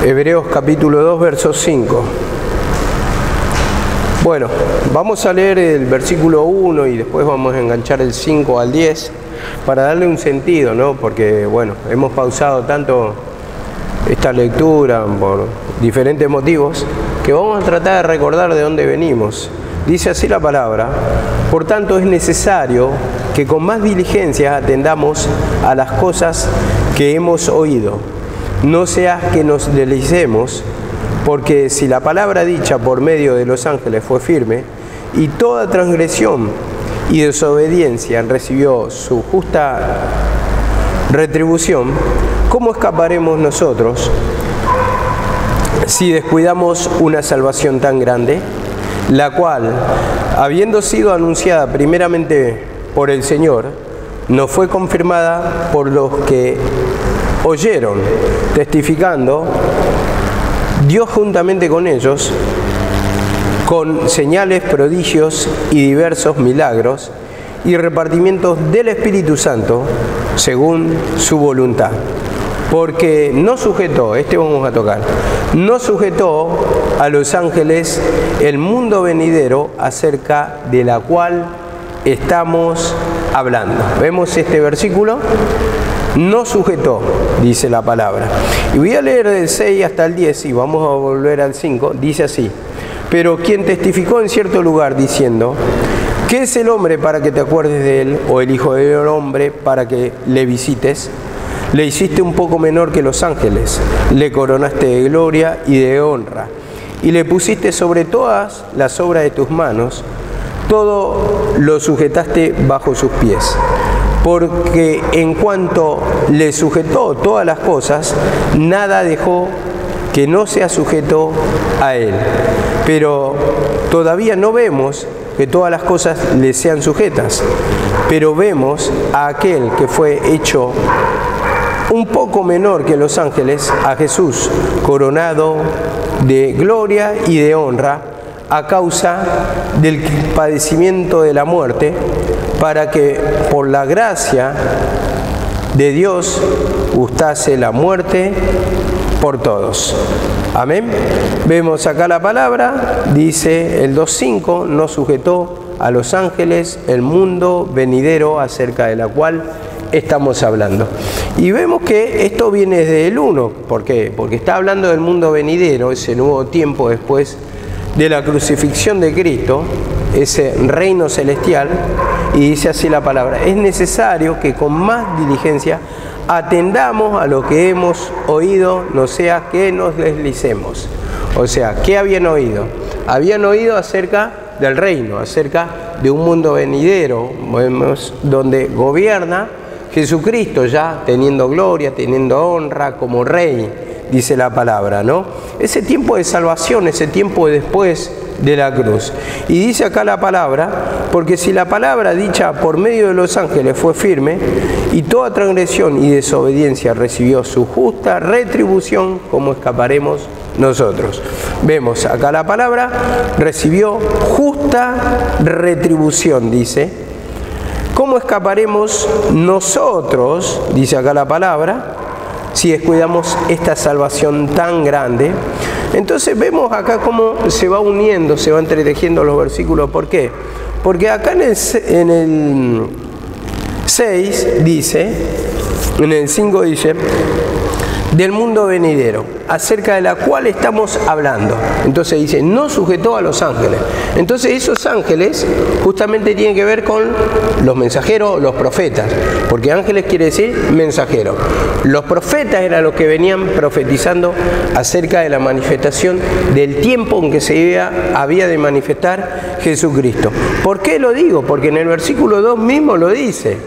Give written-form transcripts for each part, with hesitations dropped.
Hebreos capítulo 2, verso 5. Bueno, vamos a leer el versículo 1 y después vamos a enganchar el 5 al 10 para darle un sentido, ¿no? Porque, bueno, hemos pausado tanto esta lectura por diferentes motivos que vamos a tratar de recordar de dónde venimos. Dice así la palabra: por tanto es necesario que con más diligencia atendamos a las cosas que hemos oído, no sea que nos deslicemos, porque si la palabra dicha por medio de los ángeles fue firme, y toda transgresión y desobediencia recibió su justa retribución, ¿cómo escaparemos nosotros si descuidamos una salvación tan grande, la cual, habiendo sido anunciada primeramente por el Señor, nos fue confirmada por los que oyeron, testificando Dios juntamente con ellos, con señales, prodigios y diversos milagros y repartimientos del Espíritu Santo según su voluntad? Porque no sujetó, vamos a tocar, no sujetó a los ángeles el mundo venidero acerca de la cual estamos hablando. ¿Vemos este versículo? No sujetó, dice la palabra. Y voy a leer del 6 hasta el 10 y vamos a volver al 5. Dice así: pero quien testificó en cierto lugar diciendo: ¿qué es el hombre para que te acuerdes de él? ¿O el hijo del hombre para que le visites? Le hiciste un poco menor que los ángeles, le coronaste de gloria y de honra, y le pusiste sobre todas las obras de tus manos, todo lo sujetaste bajo sus pies. Porque en cuanto le sujetó todas las cosas, nada dejó que no sea sujeto a él. Pero todavía no vemos que todas las cosas le sean sujetas, pero vemos a aquel que fue hecho un poco menor que los ángeles, a Jesús, coronado de gloria y de honra a causa del padecimiento de la muerte, para que por la gracia de Dios gustase la muerte por todos. Amén. Vemos acá la palabra, dice el 2.5, no sujetó a los ángeles el mundo venidero acerca de la cual estamos hablando. Y vemos que esto viene desde el 1. ¿Por qué? Porque está hablando del mundo venidero, ese nuevo tiempo después de la crucifixión de Cristo, ese reino celestial. Y dice así la palabra: es necesario que con más diligencia atendamos a lo que hemos oído, no sea que nos deslicemos. O sea, ¿qué habían oído? Habían oído acerca del reino, acerca de un mundo venidero, vemos, donde gobierna Jesucristo, ya teniendo gloria, teniendo honra como rey, dice la palabra, ¿no? Ese tiempo de salvación, ese tiempo después de la cruz. Y dice acá la palabra: porque si la palabra dicha por medio de los ángeles fue firme, y toda transgresión y desobediencia recibió su justa retribución, ¿cómo escaparemos nosotros? Vemos acá la palabra: recibió justa retribución, dice. ¿Cómo escaparemos nosotros, dice acá la palabra, si descuidamos esta salvación tan grande? Entonces vemos acá cómo se va uniendo, se va entretejiendo los versículos. ¿Por qué? Porque acá en el 6 dice, en el 5 dice, del mundo venidero, acerca de la cual estamos hablando. Entonces dice, no sujetó a los ángeles. Entonces esos ángeles justamente tienen que ver con los mensajeros, los profetas, porque ángeles quiere decir mensajero. Los profetas eran los que venían profetizando acerca de la manifestación del tiempo en que se había de manifestar Jesucristo. ¿Por qué lo digo? Porque en el versículo 2 mismo lo dice.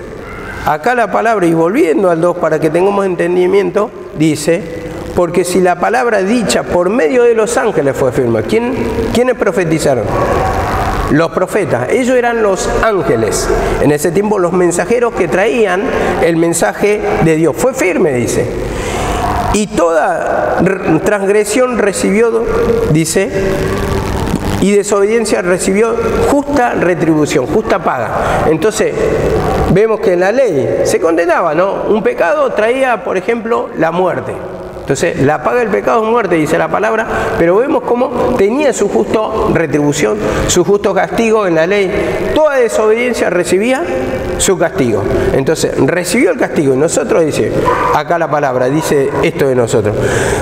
Acá la palabra, y volviendo al 2 para que tengamos entendimiento, dice: porque si la palabra dicha por medio de los ángeles fue firme. ¿Quiénes profetizaron? Los profetas. Ellos eran los ángeles. En ese tiempo los mensajeros que traían el mensaje de Dios. Fue firme, dice. Y toda transgresión recibió, dice, y desobediencia recibió justa retribución, justa paga. Entonces, vemos que en la ley se condenaba, ¿no? Un pecado traía, por ejemplo, la muerte. Entonces, la paga del pecado es muerte, dice la palabra, pero vemos cómo tenía su justo retribución, su justo castigo en la ley. Toda desobediencia recibía su castigo. Entonces, recibió el castigo y nosotros, dice, acá la palabra, dice esto de nosotros.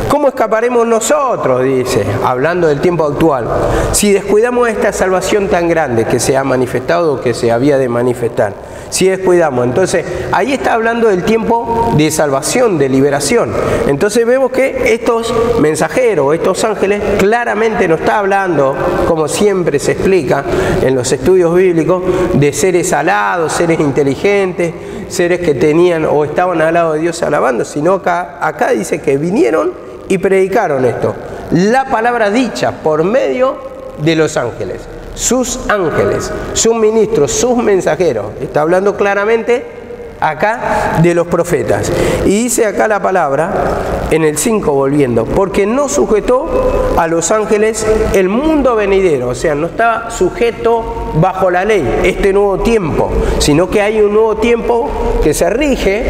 ¿Cómo escaparemos nosotros? Dice, hablando del tiempo actual, si descuidamos esta salvación tan grande que se ha manifestado, que se había de manifestar. Si descuidamos, entonces ahí está hablando del tiempo de salvación, de liberación. Entonces vemos que estos mensajeros, estos ángeles, claramente no está hablando, como siempre se explica en los estudios bíblicos, de seres alados, seres inteligentes, seres que tenían o estaban al lado de Dios alabando, sino acá dice que vinieron y predicaron esto. La palabra dicha por medio de los ángeles. Sus ángeles, sus ministros, sus mensajeros. Está hablando claramente acá de los profetas. Y dice acá la palabra, en el 5 volviendo, porque no sujetó a los ángeles el mundo venidero, o sea, no estaba sujeto bajo la ley, este nuevo tiempo, sino que hay un nuevo tiempo que se rige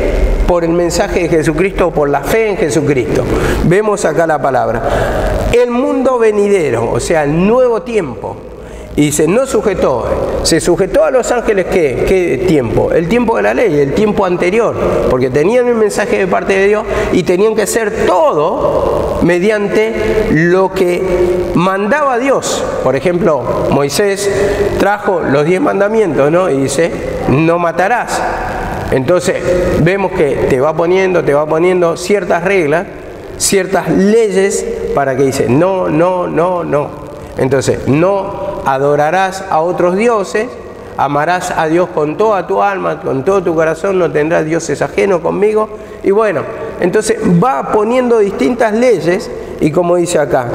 por el mensaje de Jesucristo, por la fe en Jesucristo. Vemos acá la palabra, el mundo venidero, o sea, el nuevo tiempo. Y dice, no sujetó, se sujetó a los ángeles, ¿qué tiempo? El tiempo de la ley, el tiempo anterior, porque tenían un mensaje de parte de Dios y tenían que hacer todo mediante lo que mandaba Dios. Por ejemplo, Moisés trajo los 10 mandamientos, ¿no? Y dice, no matarás. Entonces, vemos que te va poniendo ciertas reglas, ciertas leyes para que dice, no. Entonces, no adorarás a otros dioses, amarás a Dios con toda tu alma, con todo tu corazón, no tendrás dioses ajenos conmigo. Y bueno, entonces va poniendo distintas leyes y como dice acá,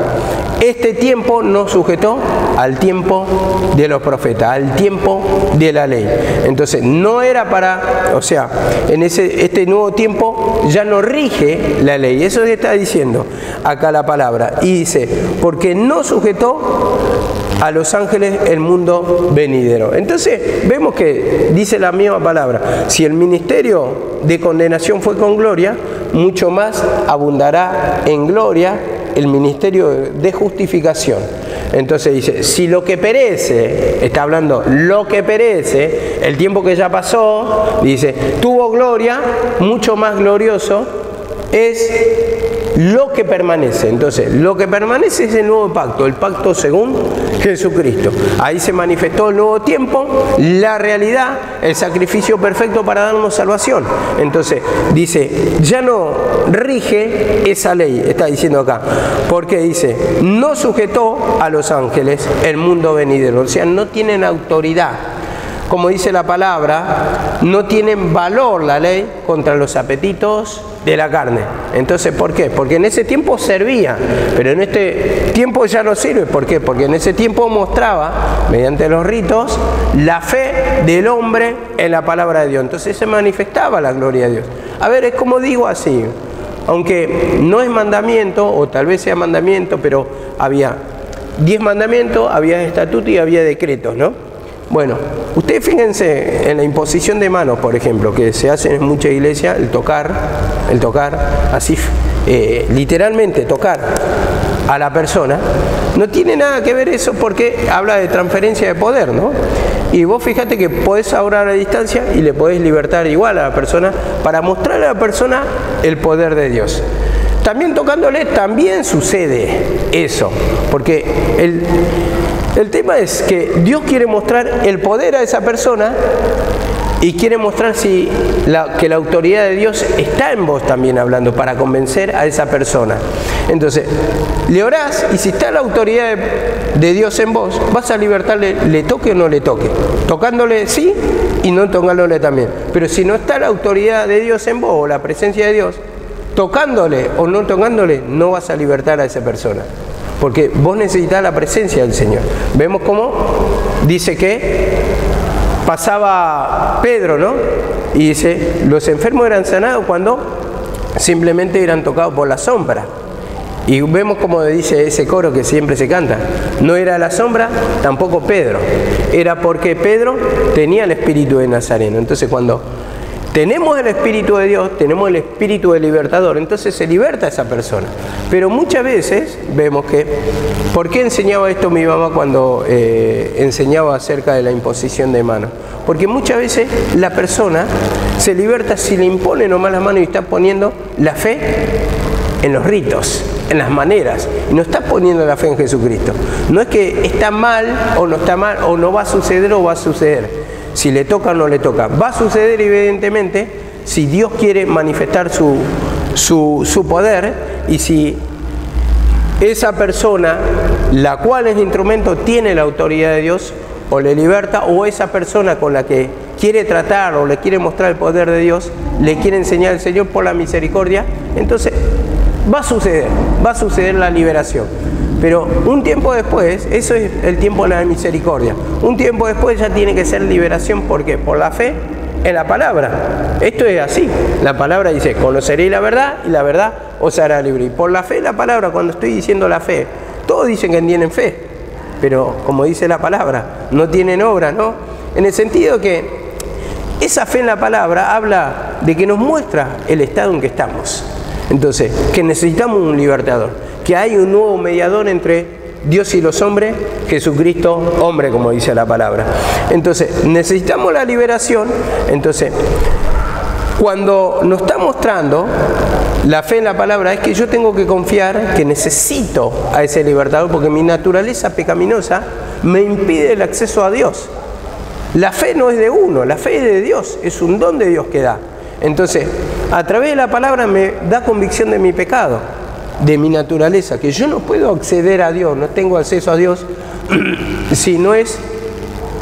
este tiempo no sujetó al tiempo de los profetas, al tiempo de la ley. Entonces no era para, o sea, en este nuevo tiempo ya no rige la ley. Eso está diciendo acá la palabra. Y dice, porque no sujetó a los ángeles el mundo venidero. Entonces vemos que dice la misma palabra, si el ministerio de condenación fue con gloria, mucho más abundará en gloria el ministerio de justificación. Entonces dice, si lo que perece, está hablando lo que perece, el tiempo que ya pasó, dice, tuvo gloria, mucho más glorioso es lo que permanece. Entonces, lo que permanece es el nuevo pacto, el pacto según Jesucristo. Ahí se manifestó el nuevo tiempo, la realidad, el sacrificio perfecto para darnos salvación. Entonces, dice, ya no rige esa ley, está diciendo acá, porque dice, no sujetó a los ángeles el mundo venidero, o sea, no tienen autoridad. Como dice la palabra, no tienen valor la ley contra los apetitos de la carne. Entonces, ¿por qué? Porque en ese tiempo servía, pero en este tiempo ya no sirve. ¿Por qué? Porque en ese tiempo mostraba, mediante los ritos, la fe del hombre en la palabra de Dios. Entonces se manifestaba la gloria de Dios. A ver, es como digo así, aunque no es mandamiento, o tal vez sea mandamiento, pero había 10 mandamientos, había estatutos y había decretos, ¿no? Bueno, ustedes fíjense en la imposición de manos, por ejemplo, que se hace en muchas iglesias, el tocar, así, literalmente tocar a la persona. No tiene nada que ver eso porque habla de transferencia de poder, ¿no? Y vos fíjate que podés orar a distancia y le podés libertar igual a la persona para mostrarle a la persona el poder de Dios. También tocándole también sucede eso, porque el tema es que Dios quiere mostrar el poder a esa persona y quiere mostrar que la autoridad de Dios está en vos también hablando para convencer a esa persona. Entonces, le orás y si está la autoridad de Dios en vos, vas a libertarle, le toque o no le toque. Tocándole sí y no tocándole también. Pero si no está la autoridad de Dios en vos o la presencia de Dios, tocándole o no tocándole, no vas a libertar a esa persona. Porque vos necesitas la presencia del Señor. Vemos cómo dice que pasaba Pedro, ¿no? Y dice, los enfermos eran sanados cuando simplemente eran tocados por la sombra. Y vemos como dice ese coro que siempre se canta. No era la sombra, tampoco Pedro. Era porque Pedro tenía el espíritu de Nazareno. Entonces cuando tenemos el Espíritu de Dios, tenemos el Espíritu del libertador, entonces se liberta esa persona. Pero muchas veces vemos que, ¿por qué enseñaba esto mi mamá cuando enseñaba acerca de la imposición de manos? Porque muchas veces la persona se liberta si le impone nomás las manos y está poniendo la fe en los ritos, en las maneras, y no está poniendo la fe en Jesucristo. No es que está mal o no está mal, o no va a suceder o va a suceder. Si le toca o no le toca. Va a suceder evidentemente si Dios quiere manifestar su poder, y si esa persona, la cual es instrumento, tiene la autoridad de Dios, o le liberta, o esa persona con la que quiere tratar o le quiere mostrar el poder de Dios, le quiere enseñar al Señor por la misericordia, entonces va a suceder la liberación. Pero un tiempo después, eso es el tiempo de la misericordia, un tiempo después ya tiene que ser liberación. ¿Por qué? Por la fe en la palabra. Esto es así. La palabra dice, conoceréis la verdad y la verdad os hará libre. Y por la fe en la palabra, cuando estoy diciendo la fe, todos dicen que tienen fe, pero como dice la palabra, no tienen obra, ¿no? En el sentido que esa fe en la palabra habla de que nos muestra el estado en que estamos. Entonces, que necesitamos un libertador, que hay un nuevo mediador entre Dios y los hombres, Jesucristo, hombre, como dice la palabra. Entonces, necesitamos la liberación. Entonces, cuando nos está mostrando la fe en la palabra, es que yo tengo que confiar que necesito a ese libertador, porque mi naturaleza pecaminosa me impide el acceso a Dios. La fe no es de uno, la fe es de Dios, es un don de Dios que da. Entonces, a través de la palabra me da convicción de mi pecado, de mi naturaleza, que yo no puedo acceder a Dios, no tengo acceso a Dios si no es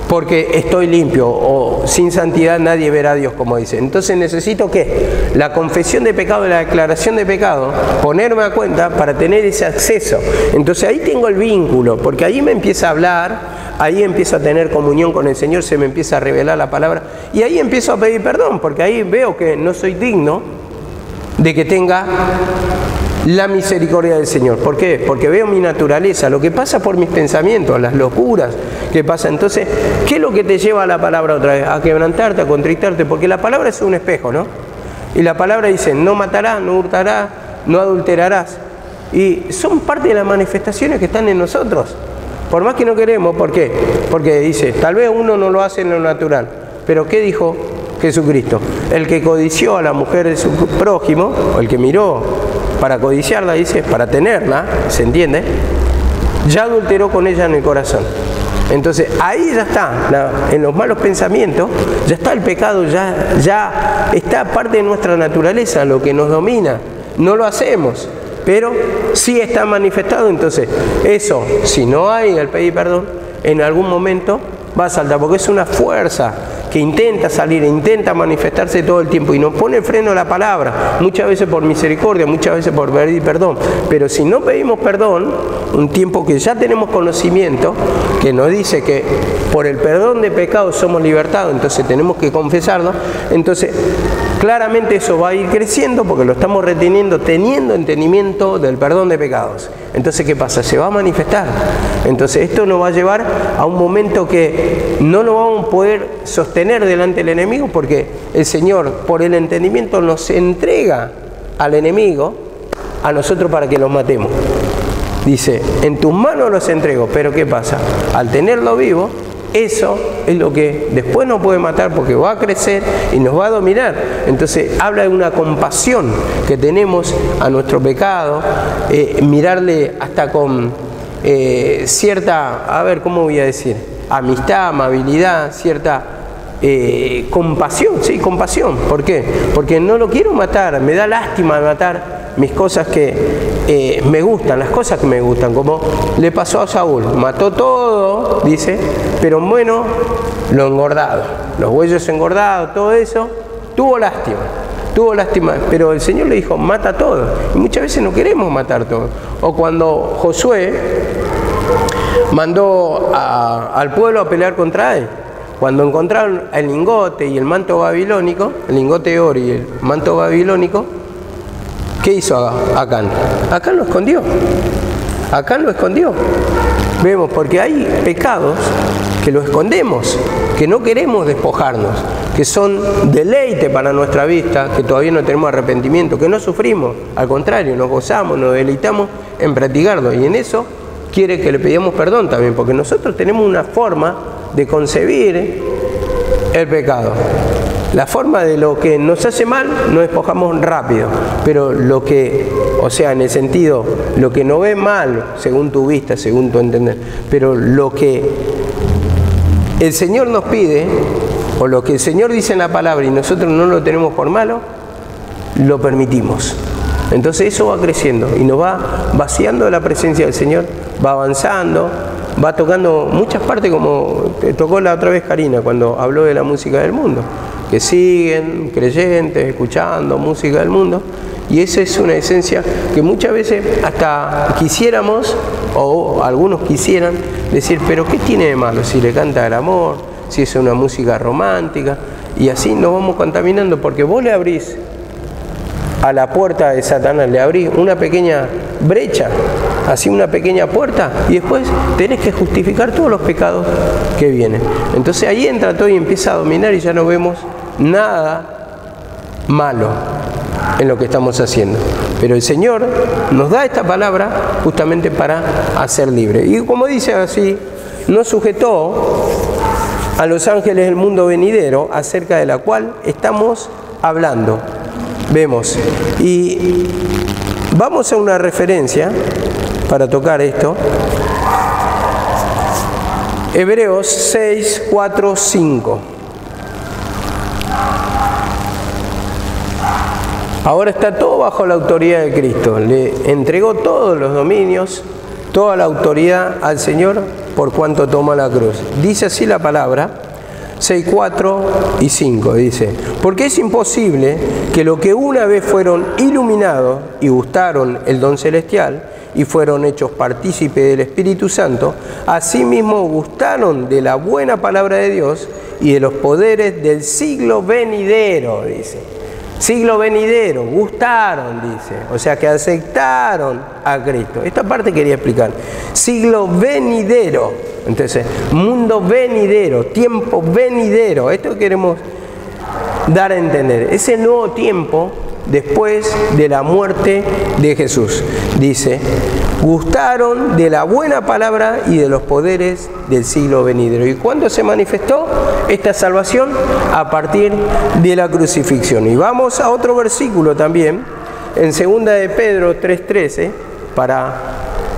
porque estoy limpio, o sin santidad nadie verá a Dios, como dice. Entonces necesito ¿qué? La confesión de pecado y la declaración de pecado, ponerme a cuenta para tener ese acceso. Entonces ahí tengo el vínculo, porque ahí me empieza a hablar, ahí empiezo a tener comunión con el Señor, se me empieza a revelar la palabra, y ahí empiezo a pedir perdón, porque ahí veo que no soy digno de que tenga la misericordia del Señor. ¿Por qué? Porque veo mi naturaleza, lo que pasa por mis pensamientos, las locuras que pasa. Entonces, ¿qué es lo que te lleva a la palabra otra vez? A quebrantarte, a contristarte, porque la palabra es un espejo, ¿no? Y la palabra dice, no matarás, no hurtarás, no adulterarás. Y son parte de las manifestaciones que están en nosotros. Por más que no queremos, ¿por qué? Porque dice, tal vez uno no lo hace en lo natural. Pero ¿qué dijo Jesucristo? El que codició a la mujer de su prójimo, o el que miró para codiciarla, dice, para tenerla, ¿se entiende? Ya adulteró con ella en el corazón. Entonces ahí ya está, en los malos pensamientos, ya está el pecado, ya está parte de nuestra naturaleza, lo que nos domina. No lo hacemos, pero sí está manifestado. Entonces eso, si no hay el pedir perdón, en algún momento va a saltar, porque es una fuerza que intenta salir, intenta manifestarse todo el tiempo y nos pone freno a la palabra, muchas veces por misericordia, muchas veces por pedir perdón. Pero si no pedimos perdón, un tiempo que ya tenemos conocimiento, que nos dice que por el perdón de pecados somos libertados, entonces tenemos que confesarlo, entonces claramente eso va a ir creciendo porque lo estamos reteniendo, teniendo entendimiento del perdón de pecados. Entonces, ¿qué pasa? Se va a manifestar. Entonces, esto nos va a llevar a un momento que no lo vamos a poder sostener delante del enemigo, porque el Señor, por el entendimiento, nos entrega al enemigo, a nosotros, para que los matemos. Dice, en tus manos los entrego. Pero ¿qué pasa? Al tenerlo vivo, eso es lo que después nos puede matar, porque va a crecer y nos va a dominar. Entonces habla de una compasión que tenemos a nuestro pecado, mirarle hasta con cierta, a ver, ¿cómo voy a decir? Amistad, amabilidad, cierta compasión, sí, compasión. ¿Por qué? Porque no lo quiero matar, me da lástima matar mis cosas que me gustan, las cosas que me gustan, como le pasó a Saúl. Mató todo, dice, pero bueno, lo engordado, los huesos engordados, todo eso, tuvo lástima, pero el Señor le dijo, mata todo. Y muchas veces no queremos matar todo. O cuando Josué mandó al pueblo a pelear contra él, cuando encontraron el lingote y el manto babilónico, el lingote de oro y el manto babilónico, ¿qué hizo Acán? Acán lo escondió. Acán lo escondió. Vemos, porque hay pecados que lo escondemos, que no queremos despojarnos. que son deleite para nuestra vista, que todavía no tenemos arrepentimiento, que no sufrimos, al contrario, nos gozamos, nos deleitamos en practicarlo, y en eso quiere que le pedamos perdón también, porque nosotros tenemos una forma de concebir el pecado. La forma de lo que nos hace mal nos despojamos rápido, pero lo que, o sea, en el sentido, lo que no ve mal, según tu vista, según tu entender, pero lo que el Señor nos pide, o lo que el Señor dice en la palabra y nosotros no lo tenemos por malo, lo permitimos. Entonces eso va creciendo y nos va vaciando de la presencia del Señor, va avanzando, va tocando muchas partes, como te tocó la otra vez Karina cuando habló de la música del mundo, que siguen creyentes escuchando música del mundo, y esa es una esencia que muchas veces hasta quisiéramos, o algunos quisieran decir, pero ¿qué tiene de malo si le canta el amor, si es una música romántica? Y así nos vamos contaminando, porque vos le abrís a la puerta de Satanás, le abrís una pequeña brecha, así una pequeña puerta, y después tenés que justificar todos los pecados que vienen. Entonces ahí entra todo y empieza a dominar, y ya no vemos nada malo en lo que estamos haciendo. Pero el Señor nos da esta palabra justamente para hacer libre. Y como dice así, nos sujetó a los ángeles del mundo venidero, acerca de la cual estamos hablando. Vemos, y vamos a una referencia para tocar esto. Hebreos 6, 4, 5. Ahora está todo bajo la autoridad de Cristo. Le entregó todos los dominios, toda la autoridad al Señor por cuanto toma la cruz. Dice así la palabra, 6, 4 y 5, dice: porque es imposible que lo que una vez fueron iluminados y gustaron el don celestial y fueron hechos partícipes del Espíritu Santo, asimismo gustaron de la buena palabra de Dios y de los poderes del siglo venidero, dice. Siglo venidero, gustaron, dice, o sea que aceptaron a Cristo. Esta parte quería explicar. Siglo venidero, entonces, mundo venidero, tiempo venidero, esto queremos dar a entender. Ese nuevo tiempo después de la muerte de Jesús. Dice, gustaron de la buena palabra y de los poderes del siglo venidero. ¿Y cuándo se manifestó esta salvación? A partir de la crucifixión. Y vamos a otro versículo también, en 2 de Pedro 3:13, para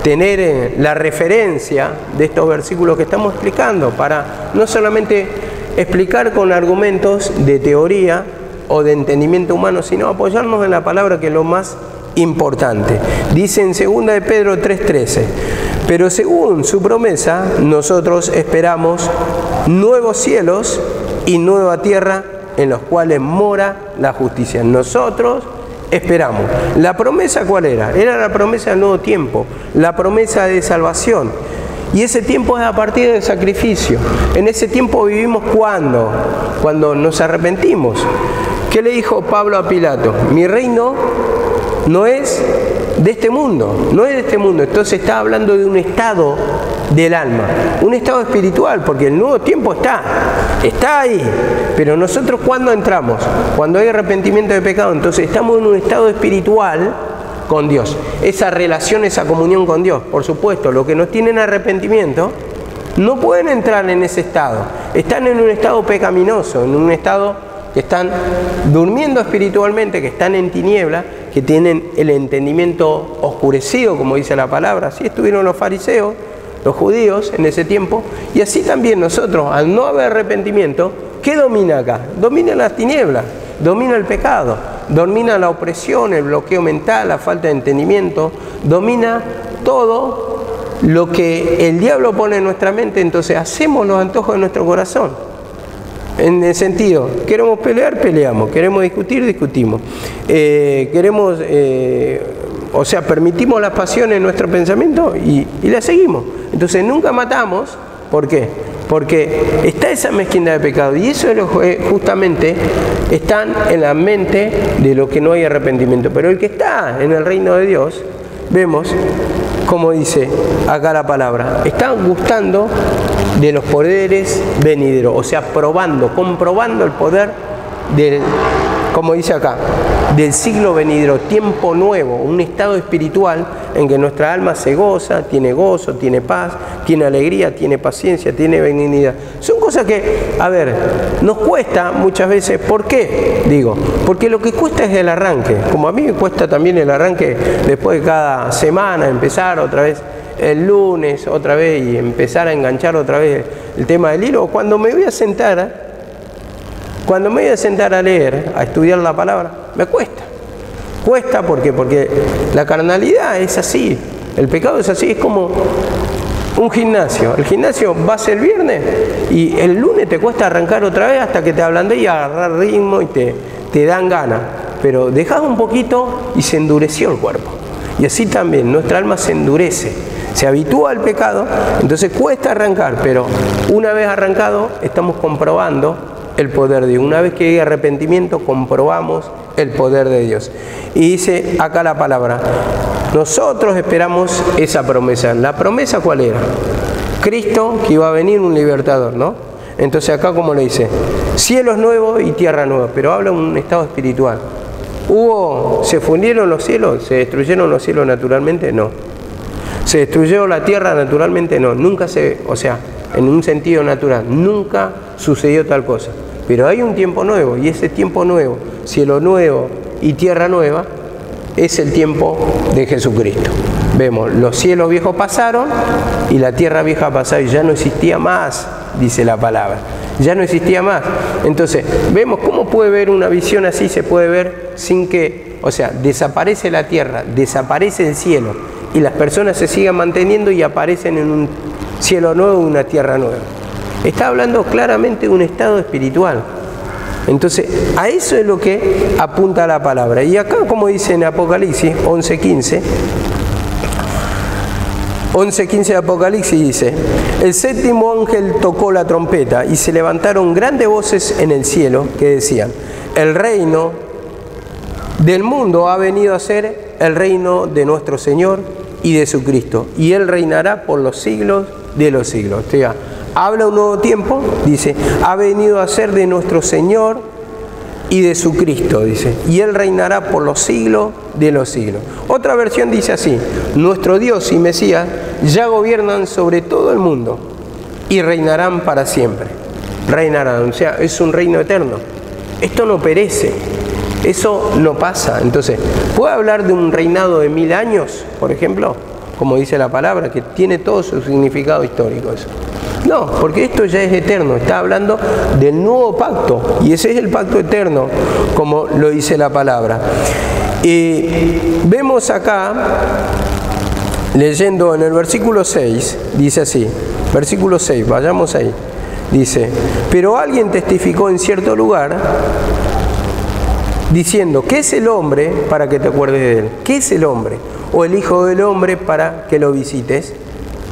tener la referencia de estos versículos que estamos explicando, para no solamente explicar con argumentos de teoría o de entendimiento humano, sino apoyarnos en la palabra, que es lo más importante. Dice en 2 de Pedro 3:13, pero según su promesa, nosotros esperamos nuevos cielos y nueva tierra en los cuales mora la justicia. Nosotros esperamos. ¿La promesa cuál era? Era la promesa del nuevo tiempo, la promesa de salvación. Y ese tiempo es a partir del sacrificio. En ese tiempo vivimos cuando nos arrepentimos. ¿Qué le dijo Pablo a Pilato? Mi reino no es de este mundo, no es de este mundo. Entonces está hablando de un estado del alma, un estado espiritual, porque el nuevo tiempo está ahí. Pero nosotros, ¿cuándo entramos? Cuando hay arrepentimiento de pecado. Entonces estamos en un estado espiritual con Dios. Esa relación, esa comunión con Dios. Por supuesto, los que no tienen arrepentimiento no pueden entrar en ese estado. Están en un estado pecaminoso, en un estado que están durmiendo espiritualmente, que están en tiniebla, que tienen el entendimiento oscurecido, como dice la palabra. Así estuvieron los fariseos, los judíos en ese tiempo, y así también nosotros, al no haber arrepentimiento, ¿qué domina acá? Domina las tinieblas, domina el pecado, domina la opresión, el bloqueo mental, la falta de entendimiento, domina todo lo que el diablo pone en nuestra mente. Entonces hacemos los antojos de nuestro corazón. En el sentido, queremos pelear, peleamos, queremos discutir, discutimos, permitimos las pasiones en nuestro pensamiento y las seguimos. Entonces nunca matamos. ¿Por qué? Porque está esa mezquindad de pecado, y eso es lo que justamente están en la mente de los que no hay arrepentimiento. Pero el que está en el reino de Dios, vemos, como dice acá la palabra, están gustando de los poderes venideros, o sea, comprobando el poder del, como dice acá, del siglo venidero, tiempo nuevo, un estado espiritual en que nuestra alma se goza, tiene paz, tiene alegría, tiene paciencia, tiene benignidad. Son cosas que, a ver, nos cuesta muchas veces. ¿Por qué? Digo, porque lo que cuesta es el arranque, como a mí me cuesta también el arranque después de cada semana, empezar otra vez el lunes, otra vez, y empezar a enganchar otra vez el tema del hilo. Cuando me voy a sentar a leer, a estudiar la palabra, me cuesta. Cuesta porque la carnalidad es así, el pecado es así, es como un gimnasio. El gimnasio vas el viernes y el lunes te cuesta arrancar otra vez hasta que te ablandés y agarrar ritmo y te dan ganas. Pero dejás un poquito y se endureció el cuerpo. Y así también nuestra alma se endurece, se habitúa al pecado, entonces cuesta arrancar, pero una vez arrancado estamos comprobando el poder de Dios. Una vez que hay arrepentimiento, comprobamos el poder de Dios. Y dice acá la palabra, nosotros esperamos esa promesa. ¿La promesa cuál era? Cristo, que iba a venir un libertador, ¿no? Entonces acá, como le dice, cielos nuevos y tierra nueva, pero habla de un estado espiritual. ¿Se fundieron los cielos? ¿Se destruyeron los cielos naturalmente? No. ¿Se destruyó la tierra naturalmente? No. Nunca o sea, en un sentido natural, nunca sucedió tal cosa. Pero hay un tiempo nuevo, y ese tiempo nuevo, cielo nuevo y tierra nueva, es el tiempo de Jesucristo. Vemos, los cielos viejos pasaron y la tierra vieja pasó y ya no existía más, dice la palabra. Ya no existía más. Entonces, vemos cómo puede ver una visión así, se puede ver sin que, o sea, desaparece la tierra, desaparece el cielo y las personas se siguen manteniendo y aparecen en un cielo nuevo y una tierra nueva. Está hablando claramente de un estado espiritual. Entonces, a eso es lo que apunta la palabra. Y acá, como dice en Apocalipsis 11:15, 11:15 de Apocalipsis dice, el séptimo ángel tocó la trompeta y se levantaron grandes voces en el cielo que decían, el reino del mundo ha venido a ser el reino de nuestro Señor y de su Cristo, y Él reinará por los siglos de los siglos. O sea, habla un nuevo tiempo, dice, ha venido a ser de nuestro Señor y de su Cristo, dice, y Él reinará por los siglos de los siglos. Otra versión dice así, nuestro Dios y Mesías ya gobiernan sobre todo el mundo y reinarán para siempre. Reinarán, o sea, es un reino eterno. Esto no perece, eso no pasa. Entonces, ¿puede hablar de un reinado de 1000 años, por ejemplo? Como dice la palabra, que tiene todo su significado histórico eso. No, porque esto ya es eterno, está hablando del nuevo pacto, y ese es el pacto eterno, como lo dice la palabra. Y vemos acá, leyendo en el versículo 6, dice así, versículo 6, vayamos ahí, dice, pero alguien testificó en cierto lugar, diciendo, ¿qué es el hombre para que te acuerdes de él? ¿Qué es el hombre? O el hijo del hombre para que lo visites.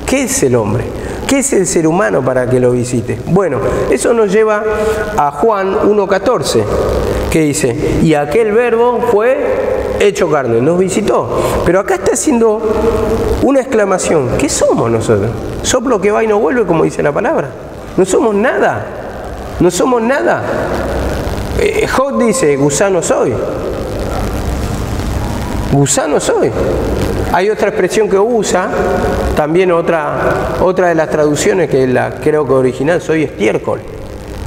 ¿Qué es el hombre? ¿Qué es el ser humano para que lo visites? Bueno, eso nos lleva a Juan 1:14, que dice, y aquel verbo fue hecho carne, nos visitó. Pero acá está haciendo una exclamación. ¿Qué somos nosotros? Soplo que va y no vuelve, como dice la palabra. No somos nada. No somos nada. Job dice, gusano soy. Gusano soy. Hay otra expresión que usa, también otra de las traducciones, que la creo que original, soy estiércol.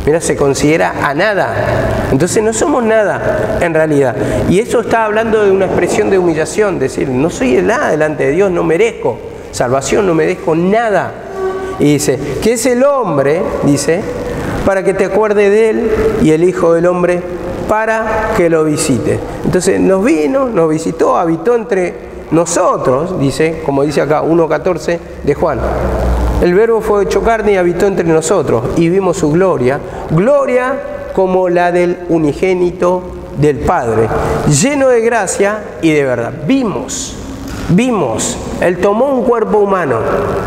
Mira, se considera a nada. Entonces no somos nada en realidad. Y eso está hablando de una expresión de humillación, decir, no soy nada delante de Dios, no merezco salvación, no merezco nada. Y dice, ¿qué es el hombre? Dice, para que te acuerdes de él, y el Hijo del Hombre para que lo visite. Entonces nos vino, nos visitó, habitó entre nosotros, dice, como dice acá 1:14 de Juan. El verbo fue hecho carne y habitó entre nosotros y vimos su gloria, gloria como la del unigénito del Padre, lleno de gracia y de verdad. Vimos, Él tomó un cuerpo humano,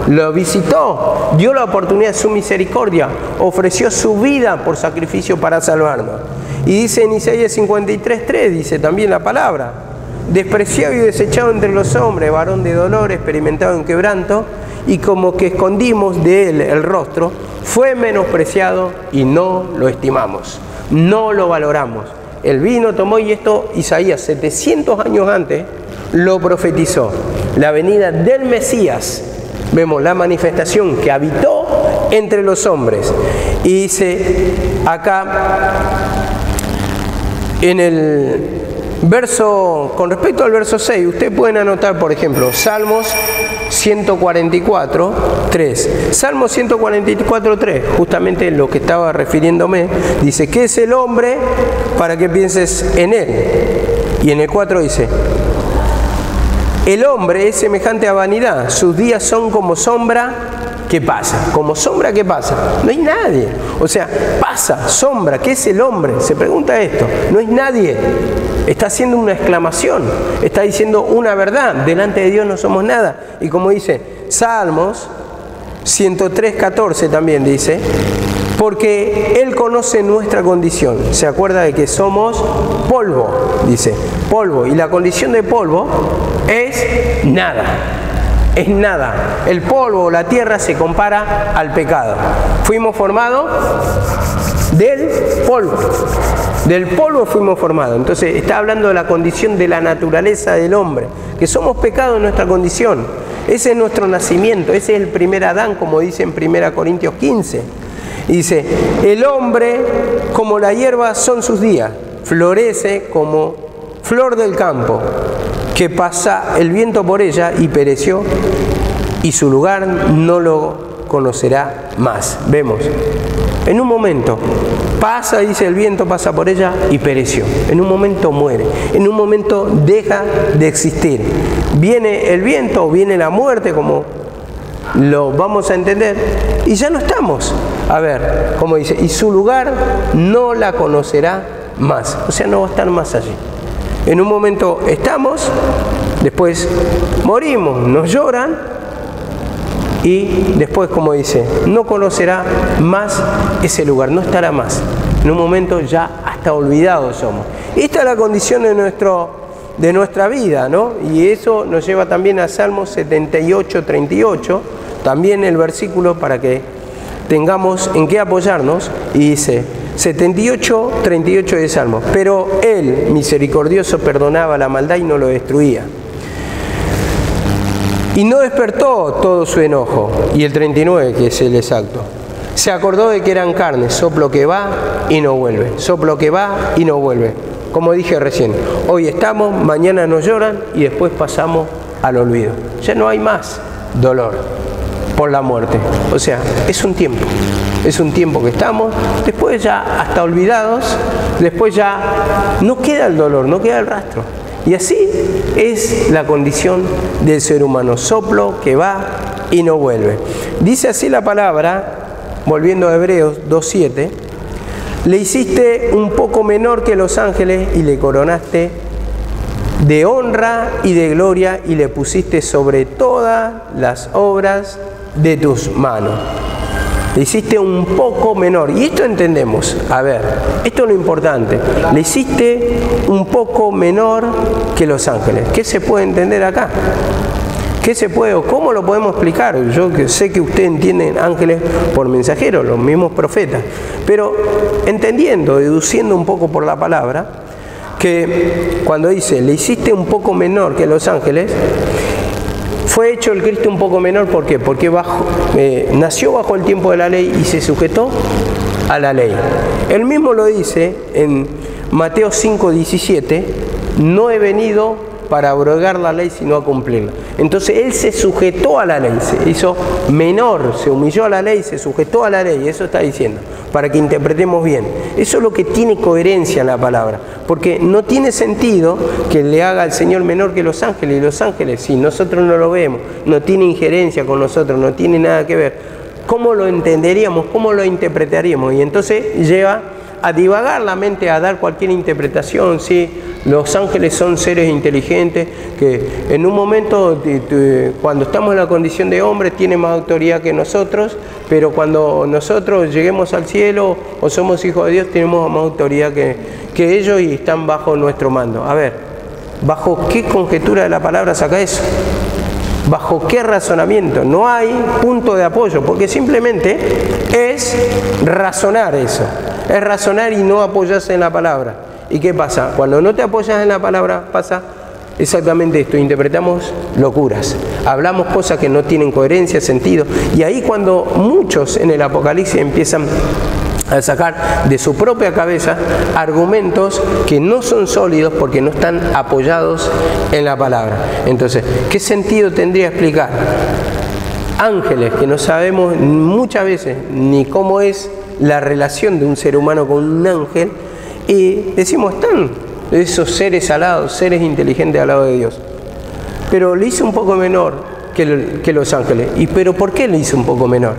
lo visitó, dio la oportunidad de su misericordia, ofreció su vida por sacrificio para salvarnos. Y dice en Isaías 53:3, dice también la palabra, despreciado y desechado entre los hombres, varón de dolor, experimentado en quebranto, y como que escondimos de él el rostro, fue menospreciado y no lo estimamos, no lo valoramos. El vino tomó, y esto Isaías 700 años antes lo profetizó, la venida del Mesías. Vemos la manifestación que habitó entre los hombres. Y dice acá en el verso, con respecto al verso 6, ustedes pueden anotar, por ejemplo, Salmos 144, 3. Salmo 144, 3, justamente lo que estaba refiriéndome, dice, ¿qué es el hombre para que pienses en él? Y en el 4 dice, el hombre es semejante a vanidad, sus días son como sombra que pasa, como sombra que pasa. No hay nadie, o sea, pasa, sombra, ¿qué es el hombre? Se pregunta esto, no hay nadie. Está haciendo una exclamación, está diciendo una verdad, delante de Dios no somos nada. Y como dice Salmos 103, 14 también dice, porque Él conoce nuestra condición, se acuerda de que somos polvo, dice, polvo, y la condición de polvo es nada. Es nada. El polvo, la tierra se compara al pecado. Fuimos formados del polvo. Del polvo fuimos formados. Entonces está hablando de la condición de la naturaleza del hombre, que somos pecado en nuestra condición. Ese es nuestro nacimiento, ese es el primer Adán, como dice en 1 Corintios 15. Y dice, el hombre como la hierba son sus días, florece como flor del campo, que pasa el viento por ella y pereció, y su lugar no lo conocerá más. Vemos, en un momento pasa, dice, el viento pasa por ella y pereció. En un momento muere, en un momento deja de existir. Viene el viento, viene la muerte, como lo vamos a entender, y ya no estamos. A ver, como dice, y su lugar no la conocerá más, o sea, no va a estar más allí. En un momento estamos, después morimos, nos lloran, y después, como dice, no conocerá más ese lugar, no estará más. En un momento ya hasta olvidados somos. Esta es la condición de nuestra vida, ¿no? Y eso nos lleva también a Salmos 78, 38, también el versículo para que tengamos en qué apoyarnos, y dice 78, 38 de Salmos, pero Él, misericordioso, perdonaba la maldad y no lo destruía. Y no despertó todo su enojo. Y el 39, que es el exacto, se acordó de que eran carne, soplo que va y no vuelve, soplo que va y no vuelve. Como dije recién, hoy estamos, mañana nos lloran y después pasamos al olvido. Ya no hay más dolor por la muerte. O sea, es un tiempo que estamos, después ya hasta olvidados, después ya no queda el dolor, no queda el rastro. Y así es la condición del ser humano, soplo que va y no vuelve. Dice así la palabra, volviendo a Hebreos 2:7, le hiciste un poco menor que los ángeles y le coronaste de honra y de gloria y le pusiste sobre todas las obras de tus manos. Le hiciste un poco menor. Y esto entendemos. A ver, esto es lo importante. Le hiciste un poco menor que los ángeles. ¿Qué se puede entender acá? ¿Qué se puede o cómo lo podemos explicar? Yo sé que ustedes entienden ángeles por mensajeros, los mismos profetas. Pero entendiendo, deduciendo un poco por la palabra, que cuando dice, le hiciste un poco menor que los ángeles, fue hecho el Cristo un poco menor, ¿por qué? Porque nació bajo el tiempo de la ley y se sujetó a la ley. Él mismo lo dice en Mateo 5:17, no he venido para abrogar la ley sino a cumplirla. Entonces Él se sujetó a la ley, se hizo menor, se humilló a la ley, se sujetó a la ley, eso está diciendo, para que interpretemos bien. Eso es lo que tiene coherencia en la palabra, porque no tiene sentido que le haga al Señor menor que los ángeles, y los ángeles, si nosotros no lo vemos, no tiene injerencia con nosotros, no tiene nada que ver, ¿cómo lo entenderíamos? ¿Cómo lo interpretaríamos? Y entonces lleva a divagar la mente, a dar cualquier interpretación. Sí, los ángeles son seres inteligentes que en un momento, cuando estamos en la condición de hombre, tienen más autoridad que nosotros, pero cuando nosotros lleguemos al cielo o somos hijos de Dios, tenemos más autoridad que ellos y están bajo nuestro mando. A ver, ¿bajo qué conjetura de la palabra saca eso? ¿Bajo qué razonamiento? No hay punto de apoyo, porque simplemente es razonar eso. Es razonar y no apoyarse en la palabra. ¿Y qué pasa? Cuando no te apoyas en la palabra, pasa exactamente esto. Interpretamos locuras. Hablamos cosas que no tienen coherencia, sentido. Y ahí cuando muchos en el Apocalipsis empiezan a sacar de su propia cabeza argumentos que no son sólidos porque no están apoyados en la palabra. Entonces, ¿qué sentido tendría explicar ángeles que no sabemos muchas veces ni cómo es la relación de un ser humano con un ángel? Y decimos, están esos seres alados, seres inteligentes al lado de Dios. Pero le hizo un poco menor que los ángeles. ¿Pero por qué le hizo un poco menor?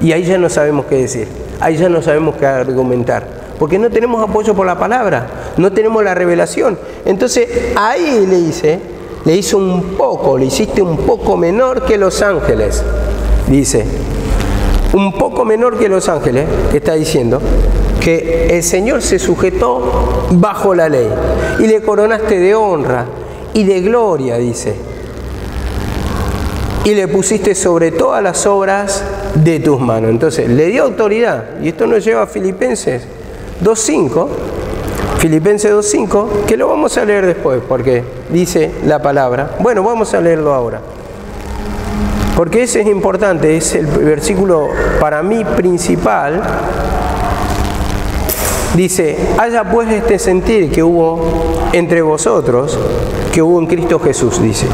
Y ahí ya no sabemos qué decir. Ahí ya no sabemos qué argumentar, porque no tenemos apoyo por la palabra, no tenemos la revelación. Entonces ahí le hizo un poco, le hiciste un poco menor que los ángeles. Dice, un poco menor que los ángeles, que está diciendo que el Señor se sujetó bajo la ley y le coronaste de honra y de gloria, dice. Y le pusiste sobre todas las obras de tus manos. Entonces, le dio autoridad. Y esto nos lleva a Filipenses 2.5. Filipenses 2.5, que lo vamos a leer después, porque dice la palabra. Bueno, vamos a leerlo ahora. Porque ese es importante, es el versículo para mí principal. Dice, haya pues este sentir que hubo entre vosotros, que hubo en Cristo Jesús, dice.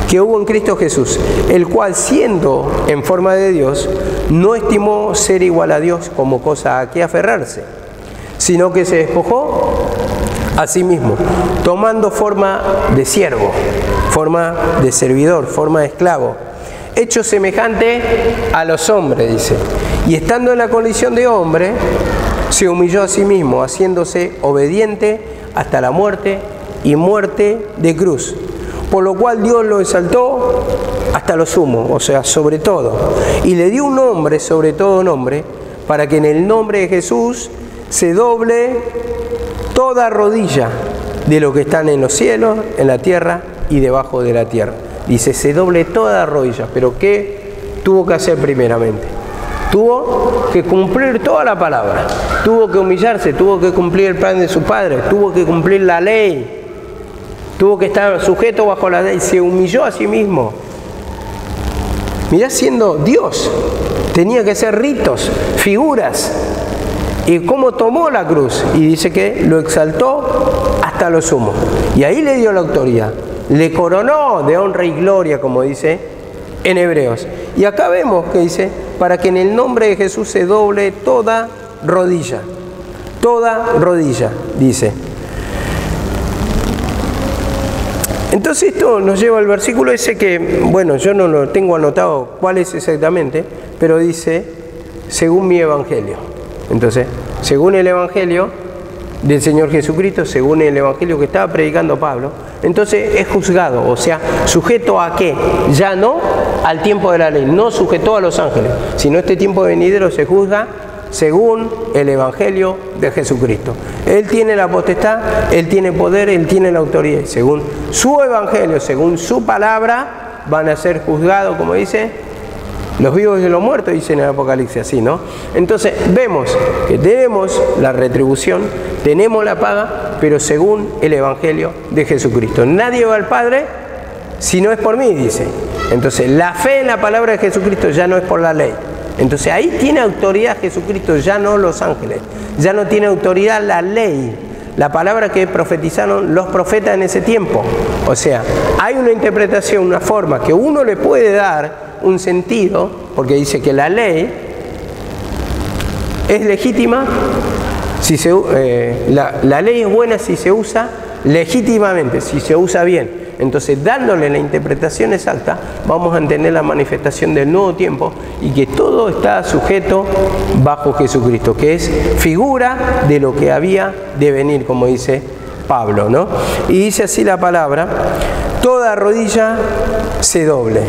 Que hubo en Cristo Jesús, el cual siendo en forma de Dios, no estimó ser igual a Dios como cosa a que aferrarse, sino que se despojó a sí mismo, tomando forma de siervo, forma de servidor, forma de esclavo, hecho semejante a los hombres, dice, y estando en la condición de hombre, se humilló a sí mismo, haciéndose obediente hasta la muerte y muerte de cruz. Por lo cual Dios lo exaltó hasta lo sumo, o sea, sobre todo. Y le dio un nombre sobre todo nombre, para que en el nombre de Jesús se doble toda rodilla de lo que están en los cielos, en la tierra y debajo de la tierra. Dice, se doble toda rodilla. ¿Pero qué tuvo que hacer primeramente? Tuvo que cumplir toda la palabra. Tuvo que humillarse, tuvo que cumplir el plan de su padre, tuvo que cumplir la ley. Tuvo que estar sujeto bajo la ley, se humilló a sí mismo. Mirá, siendo Dios, tenía que hacer ritos, figuras. ¿Y cómo tomó la cruz? Y dice que lo exaltó hasta lo sumo. Y ahí le dio la autoridad. Le coronó de honra y gloria, como dice en Hebreos. Y acá vemos que dice, para que en el nombre de Jesús se doble toda rodilla. Toda rodilla, dice. Entonces esto nos lleva al versículo ese que, bueno, yo no lo tengo anotado cuál es exactamente, pero dice, según mi evangelio. Entonces, según el evangelio del Señor Jesucristo, según el evangelio que estaba predicando Pablo, entonces es juzgado, o sea, sujeto a qué, ya no al tiempo de la ley, no sujeto a los ángeles, sino este tiempo venidero se juzga según el evangelio de Jesucristo. Él tiene la potestad, Él tiene poder, Él tiene la autoridad. Según su evangelio, según su palabra, van a ser juzgados, como dice, los vivos y los muertos, dice en el Apocalipsis, así, ¿no? Entonces vemos que tenemos la retribución, tenemos la paga, pero según el evangelio de Jesucristo. Nadie va al Padre si no es por mí, dice. Entonces la fe en la palabra de Jesucristo ya no es por la ley. Entonces ahí tiene autoridad Jesucristo, ya no los ángeles, ya no tiene autoridad la ley, la palabra que profetizaron los profetas en ese tiempo. O sea, hay una interpretación, una forma que uno le puede dar un sentido, porque dice que la ley es legítima, si la ley es buena si se usa legítimamente, si se usa bien. Entonces, dándole la interpretación exacta, vamos a entender la manifestación del nuevo tiempo y que todo está sujeto bajo Jesucristo, que es figura de lo que había de venir, como dice Pablo, ¿no? Y dice así la palabra, toda rodilla se doble.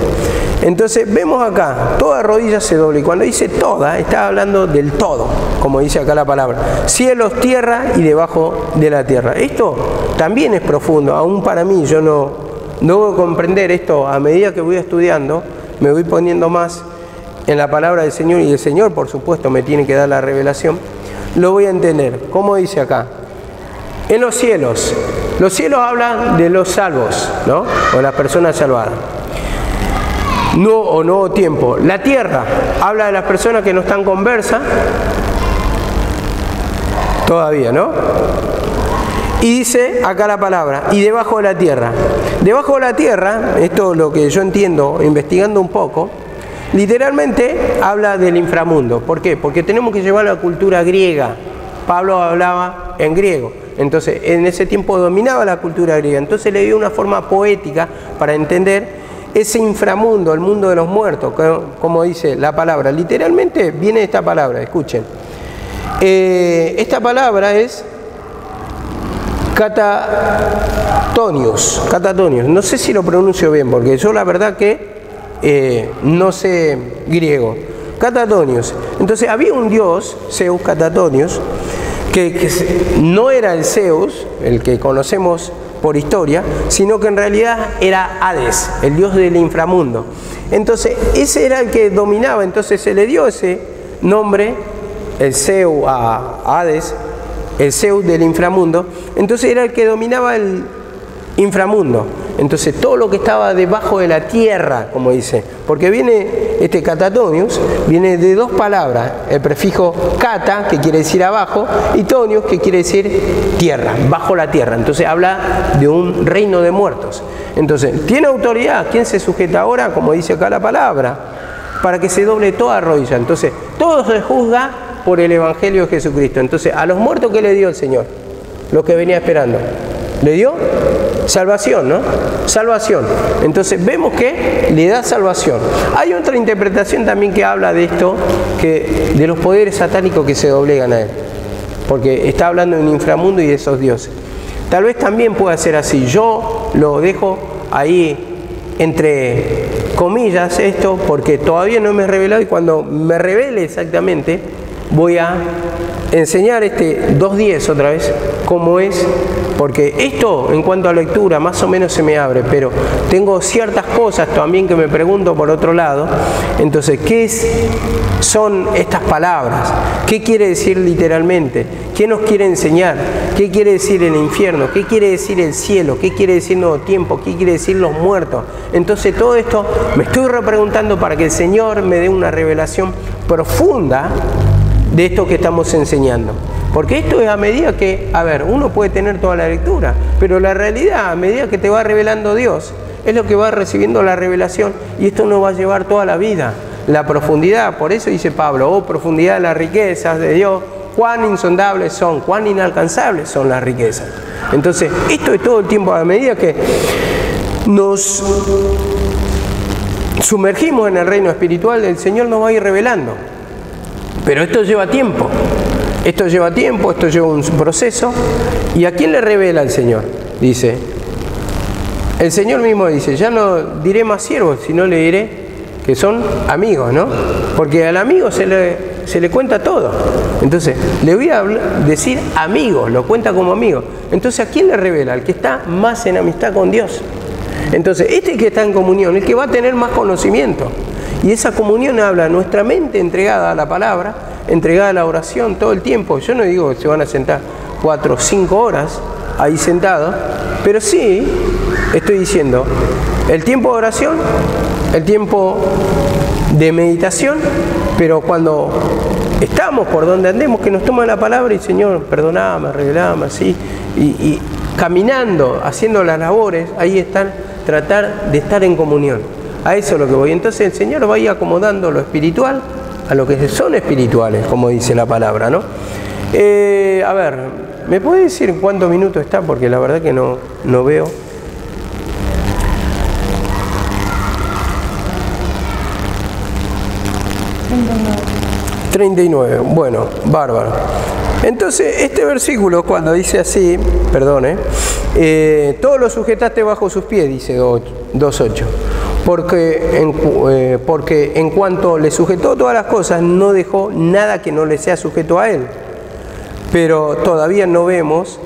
Entonces, vemos acá, toda rodilla se doble. Y cuando dice toda, está hablando del todo, como dice acá la palabra. Cielos, tierra y debajo de la tierra. Esto también es profundo, aún para mí, yo no debo comprender esto a medida que voy estudiando, me voy poniendo más en la palabra del Señor, y el Señor, por supuesto, me tiene que dar la revelación, lo voy a entender. ¿Cómo dice acá? En los cielos hablan de los salvos, ¿no? O las personas salvadas. Nuevo tiempo. La tierra habla de las personas que no están conversas todavía, ¿no? Y dice acá la palabra, y debajo de la tierra. Debajo de la tierra, esto es lo que yo entiendo, investigando un poco, literalmente habla del inframundo. ¿Por qué? Porque tenemos que llevar la cultura griega. Pablo hablaba en griego. Entonces, en ese tiempo dominaba la cultura griega. Entonces le dio una forma poética para entender ese inframundo, el mundo de los muertos, como dice la palabra. Literalmente viene esta palabra, escuchen. Esta palabra es catatonios. No sé si lo pronuncio bien, porque yo la verdad que no sé griego. Catatonios. Entonces había un dios, Zeus Catatonios, que no era el Zeus, el que conocemos por historia, sino que en realidad era Hades, el dios del inframundo. Entonces ese era el que dominaba, entonces se le dio ese nombre, el Zeus a Hades, el Zeus del inframundo. Entonces era el que dominaba el inframundo. Entonces todo lo que estaba debajo de la tierra, como dice, porque viene este catatonios, viene de dos palabras, el prefijo cata, que quiere decir abajo, y tonios, que quiere decir tierra, bajo la tierra. Entonces habla de un reino de muertos. Entonces, ¿tiene autoridad? ¿Quién se sujeta ahora? Como dice acá la palabra, para que se doble toda rodilla. Entonces, todo se juzga por el Evangelio de Jesucristo. Entonces, a los muertos, ¿qué le dio el Señor? Lo que venía esperando. ¿Le dio? Salvación, ¿no? Salvación. Entonces vemos que le da salvación. Hay otra interpretación también que habla de esto, que de los poderes satánicos que se doblegan a él. Porque está hablando de un inframundo y de esos dioses. Tal vez también pueda ser así. Yo lo dejo ahí entre comillas esto, porque todavía no me he revelado, y cuando me revele exactamente voy a enseñar 2.10 otra vez, cómo es, porque esto en cuanto a lectura más o menos se me abre, pero tengo ciertas cosas también que me pregunto por otro lado. Entonces, ¿qué son estas palabras? ¿Qué quiere decir literalmente? ¿Qué nos quiere enseñar? ¿Qué quiere decir el infierno? ¿Qué quiere decir el cielo? ¿Qué quiere decir nuevo tiempo? ¿Qué quiere decir los muertos? Entonces todo esto me estoy repreguntando para que el Señor me dé una revelación profunda de esto que estamos enseñando. Porque esto es a medida que, uno puede tener toda la lectura, pero la realidad, a medida que te va revelando Dios, es lo que va recibiendo la revelación, y esto nos va a llevar toda la vida. La profundidad, por eso dice Pablo, profundidad de las riquezas de Dios, cuán insondables son, cuán inalcanzables son las riquezas. Entonces, esto es todo el tiempo, a medida que nos sumergimos en el reino espiritual, el Señor nos va a ir revelando. Pero esto lleva tiempo, esto lleva un proceso. ¿Y a quién le revela el Señor? Dice, el Señor mismo dice, ya no diré más siervos, sino le diré que son amigos, ¿no? Porque al amigo se le cuenta todo. Entonces, le voy a decir amigos, lo cuenta como amigo. Entonces, ¿a quién le revela? Al que está más en amistad con Dios. Entonces, que está en comunión, el que va a tener más conocimiento. Y esa comunión habla de nuestra mente entregada a la palabra, entregada a la oración todo el tiempo. Yo no digo que se van a sentar 4 o 5 horas ahí sentados, pero sí estoy diciendo el tiempo de oración, el tiempo de meditación, pero cuando estamos por donde andemos, que nos toma la palabra y Señor, perdoname, revelame, así, y caminando, haciendo las labores, ahí están, tratar de estar en comunión. A eso es lo que voy. Entonces el Señor va a ir acomodando lo espiritual a lo que son espirituales, como dice la palabra, ¿no? ¿Me puede decir en cuántos minutos está? Porque la verdad que no veo. $39. Bueno, bárbaro. Entonces, este versículo, cuando dice así, todo lo sujetaste bajo sus pies, dice 2.8. Porque en cuanto le sujetó todas las cosas, no dejó nada que no le sea sujeto a él. Pero todavía no vemos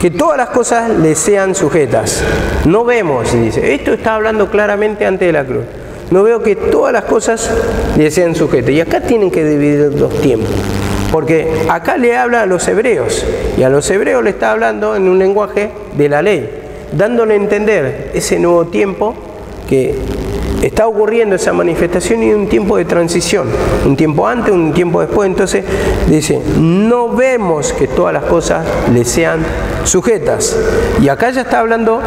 que todas las cosas le sean sujetas. No vemos, dice, esto está hablando claramente antes de la cruz. No veo que todas las cosas le sean sujetas. Y acá tienen que dividir los tiempos. Porque acá le habla a los hebreos. Y a los hebreos le está hablando en un lenguaje de la ley, dándole a entender ese nuevo tiempo que está ocurriendo, esa manifestación, y un tiempo de transición, un tiempo antes, un tiempo después. Entonces dice, no vemos que todas las cosas le sean sujetas. Y acá ya está hablando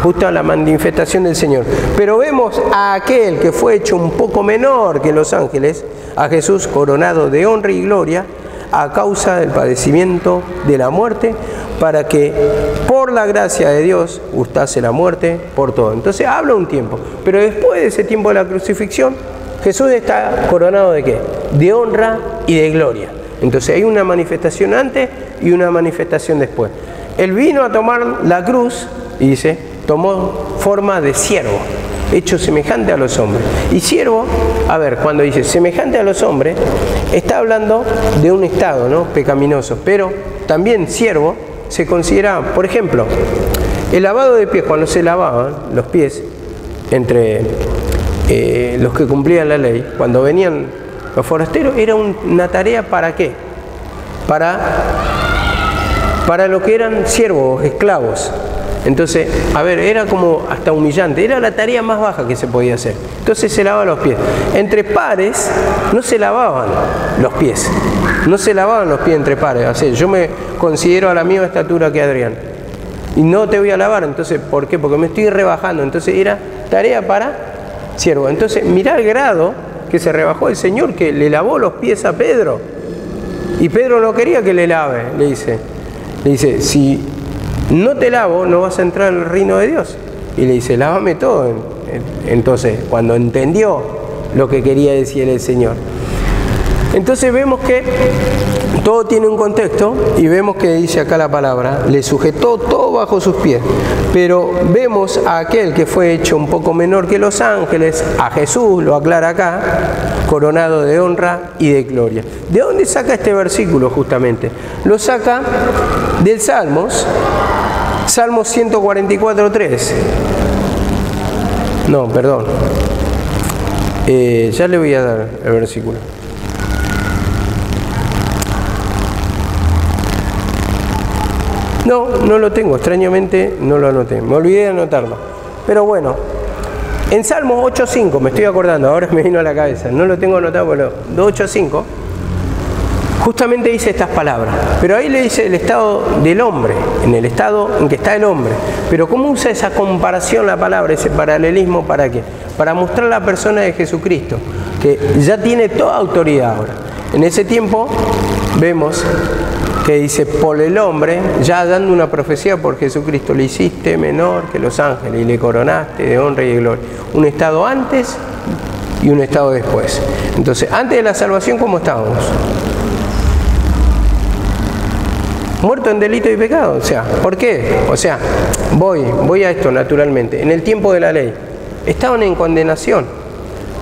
justo a la manifestación del Señor. Pero vemos a aquel que fue hecho un poco menor que los ángeles, a Jesús coronado de honra y gloria a causa del padecimiento de la muerte, para que por la gracia de Dios gustase la muerte por todo. Entonces habla un tiempo, pero después de ese tiempo de la crucifixión, Jesús está coronado ¿de qué? De honra y de gloria. Entonces hay una manifestación antes y una manifestación después. Él vino a tomar la cruz y dice, tomó forma de siervo, hecho semejante a los hombres. Y siervo, a ver, cuando dice semejante a los hombres, está hablando de un estado, ¿no?, pecaminoso, pero también siervo se considera, por ejemplo, el lavado de pies. Cuando se lavaban los pies entre los que cumplían la ley, cuando venían los forasteros, era una tarea ¿para qué? Para lo que eran siervos, esclavos. Entonces, a ver, era como hasta humillante, era la tarea más baja que se podía hacer. Entonces se lavaban los pies. Entre pares no se lavaban los pies, no se lavaban los pies entre pares. O sea, yo me considero a la misma estatura que Adrián y no te voy a lavar. Entonces, ¿por qué? Porque me estoy rebajando. Entonces era tarea para siervo. Entonces, mirá el grado que se rebajó el Señor, que le lavó los pies a Pedro. Y Pedro no quería que le lave, le dice, si no te lavo, no vas a entrar al reino de Dios. Y le dice, lávame todo. Entonces, cuando entendió lo que quería decir el Señor. Entonces vemos que todo tiene un contexto y vemos que dice acá la palabra, le sujetó todo bajo sus pies. Pero vemos a aquel que fue hecho un poco menor que los ángeles, a Jesús, lo aclara acá, coronado de honra y de gloria. ¿De dónde saca este versículo justamente? Lo saca del Salmos 144:3. No, perdón. Ya le voy a dar el versículo. No lo tengo, extrañamente no lo anoté. Me olvidé de anotarlo. Pero bueno, en Salmos 8:5, me estoy acordando, ahora me vino a la cabeza. No lo tengo anotado, pero 8:5, justamente dice estas palabras. Pero ahí le dice el estado del hombre, en el estado en que está el hombre. Pero ¿cómo usa esa comparación la palabra, ese paralelismo? ¿Para qué? Para mostrar la persona de Jesucristo, que ya tiene toda autoridad ahora. En ese tiempo vemos que dice, por el hombre, ya dando una profecía por Jesucristo, le hiciste menor que los ángeles y le coronaste de honra y de gloria. Un estado antes y un estado después. Entonces, antes de la salvación, ¿cómo estábamos? Muerto en delito y pecado. O sea, ¿por qué? O sea, voy a esto naturalmente. En el tiempo de la ley, estaban en condenación.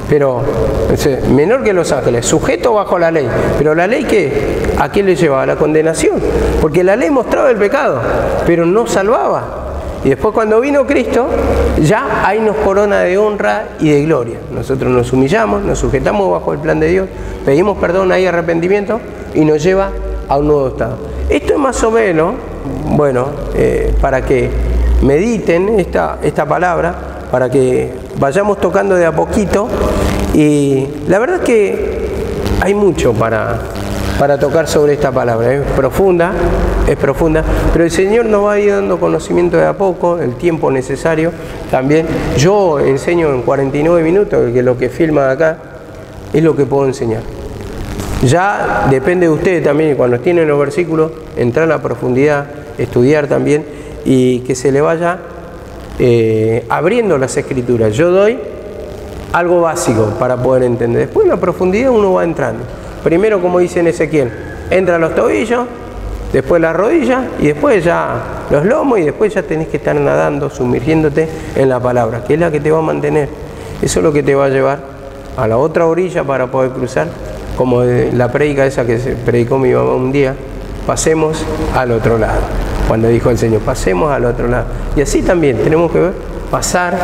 Pero menor que los ángeles, sujeto bajo la ley. Pero la ley, ¿qué? ¿A quién le llevaba? A la condenación. Porque la ley mostraba el pecado, pero no salvaba. Y después cuando vino Cristo, ya ahí nos corona de honra y de gloria. Nosotros nos humillamos, nos sujetamos bajo el plan de Dios, pedimos perdón, hay arrepentimiento y nos lleva a un nuevo estado. Esto es más o menos, bueno, para que mediten esta palabra, para que vayamos tocando de a poquito. Y la verdad es que hay mucho para tocar sobre esta palabra. Es profunda, pero el Señor nos va a ir dando conocimiento de a poco, el tiempo necesario. También yo enseño en 49 minutos, que lo que filma acá es lo que puedo enseñar. Ya depende de ustedes también, cuando tienen los versículos, entrar a la profundidad, estudiar también, y que se le vaya abriendo las escrituras. Yo doy algo básico para poder entender. Después en la profundidad uno va entrando. Primero, como dice en Ezequiel, entra a los tobillos, después las rodillas y después ya los lomos, y después ya tenés que estar nadando, sumergiéndote en la palabra, que es la que te va a mantener. Eso es lo que te va a llevar a la otra orilla para poder cruzar, como la prédica esa que se predicó mi mamá un día, pasemos al otro lado. cuando dijo el Señor, pasemos al otro lado. Y así también tenemos que pasar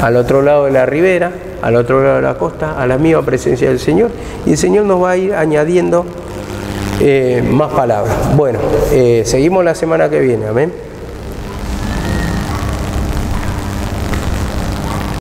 al otro lado de la ribera, al otro lado de la costa, a la misma presencia del Señor, y el Señor nos va a ir añadiendo más palabras. Bueno, seguimos la semana que viene, amén.